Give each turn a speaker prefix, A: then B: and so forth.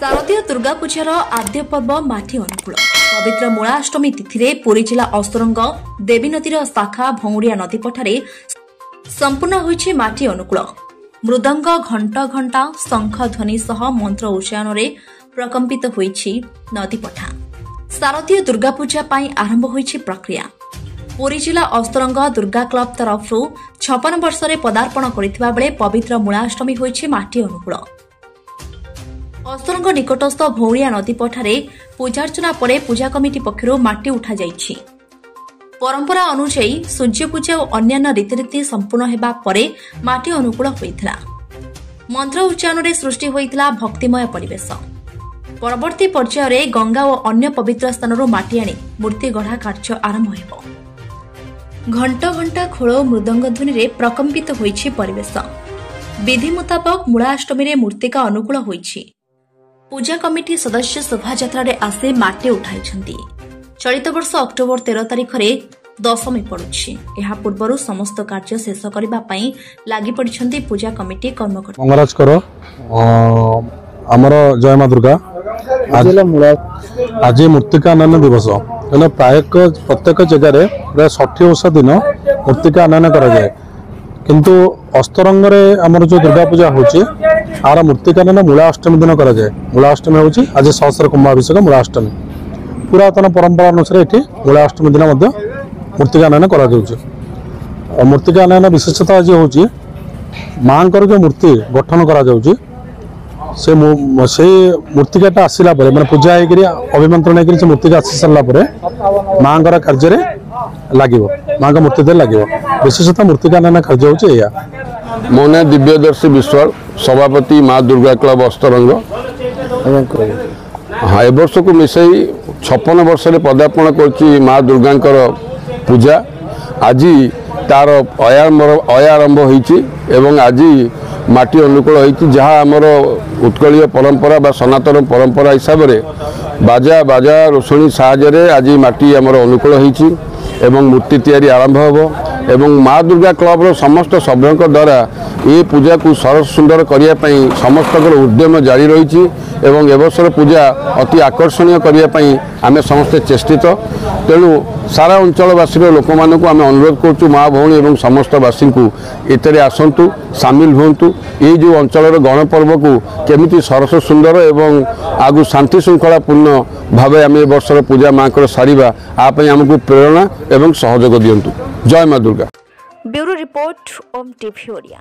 A: शारदीय दुर्गा पूजार आद्य पर्व माटी अनुकूल पवित्र मूलाष्टमी तिथि रे पुरी जिला औस्तरंग देवी नदीर शाखा भौड़िया नदी पठारे संपूर्ण होइछि माटी अनुकूल मृदंग घंटा घंटा शंख ध्वनि सह मंत्र उच्चारण रे प्रकंपित होइछि नदी पठा। शारदीय दुर्गा पूजा पई आरंभ होइछि प्रक्रिया। पुरी जिला औस्तरंग दुर्गा क्लब तरफ 56 वर्ष रे पदार्पण करितबा बेले पवित्र मूलाष्टमी होइछि माटी अनुकूल। औस्तरंग निकटस्थ भौड़िया नदी पठारे पूजार्चना परे पूजा कमिटी पक्षरु माटी उठा जाइछि। परंपरा अनुसार सूर्य पूजा और अन्यान्य रीतिनीति संपूर्ण हेबा परे माटी अनुकूल होइथिला। मंत्र उच्चारण रे सृष्टि होइथिला भक्तिमय परिवेश। परवर्ती पर्याय रे गंगा और अन्य पवित्र स्थानरु माटी आनी मूर्ति गढ़ा कार्य आरंभ हेबो। घंटा घंटा खोल मृदंग ध्वनि रे प्रकंपित होइछि परिवेश। विधि मुताबक मूलाष्टमी रे मूर्तिका अनुकूल होइछि। पूजा कमिटी सदस्य शोभायात्रा रे आसे माटी उठाइछन्ती। चलित वर्ष अक्टोबर 13 तारिख रे दशमी पड़ुछि। एहा पूर्वरु समस्त कार्य शेष करिबा पई लागि पड़िछन्ती पूजा कमिटी कर्मकर्ता।
B: मंगराज करो हमर जय मां दुर्गा आज मूर्तिका आनयन दिवस एने प्राय प्रत्येक जगह रे प्राय 60 वर्ष दिन मूर्तिका आनयन करा जाय किंतु अस्तरंग रे हमर जो दुर्गा पूजा होची आर मूर्तिका आनयन मूलाष्टमी दिन करा जाय। मूलाष्टमी होची आज सहस्र कुंभाभिषेक मूलाष्टमी पुरातन परंपरा अनुसार एठी मूलाष्टमी दिन मध्य मूर्तिका आनयन करा जाउची। मूर्तिका आनयन विशेषता आज होची मांकर जो मूर्ति गठन करा जाउची से मूर्तिकाटा आसिला परे माने पूजा हेकरी अभिमंत्रण हेकरी से मूर्तिका आसी सरला परे मांकर कार्य रे लागिवो मांका मूर्ति दे लागिवो। विशेषता मूर्तिका आनयन कार्य होची या
C: मोने दिव्यदर्शी विश्वाल सभापति मां दुर्गा क्लब अस्तरंग। हाँ ए वर्ष को मिसई 56 वर्ष रे पदार्पण करछि मां दुर्गांकर पूजा आज तार अयारंभ होइछि एवं आज माटी अनुकूल होइछि जहाँ आमर उत्कलीय परंपरा बा सनातन परंपरा हिसाब रे बाजा बाजा रोषणी साहाय्य आज माटी आमर अनुकूल होइछि एवं मूर्ति तैयारी आरंभ होबो एवं मां दुर्गा क्लब रो समस्त सभ्यों द्वारा ये पूजा को सरस सुंदर करिया पई समस्त उद्यम जारी रही एवं एवर्षर पूजा अति आकर्षणीय करिया पई आमे समस्त चेष्टित। तेणु सारा अंचलवासी लोक मानक आमे अनुरोध करछु माँ भौणी एवं समस्त वासी को एतरे आसंतु सामिल होंतु ये जो अंचल गणपर्व को केमिति सरस सुंदर एवं आगु शांति श्रृंखला पूर्ण भाव आम ए वर्षर पूजा माँ को सारिबा आपई आमको प्रेरणा एवं सहयोग दियंतु। जय मां दुर्गा।
A: ब्यूरो रिपोर्ट ओम टीवी ओडिया।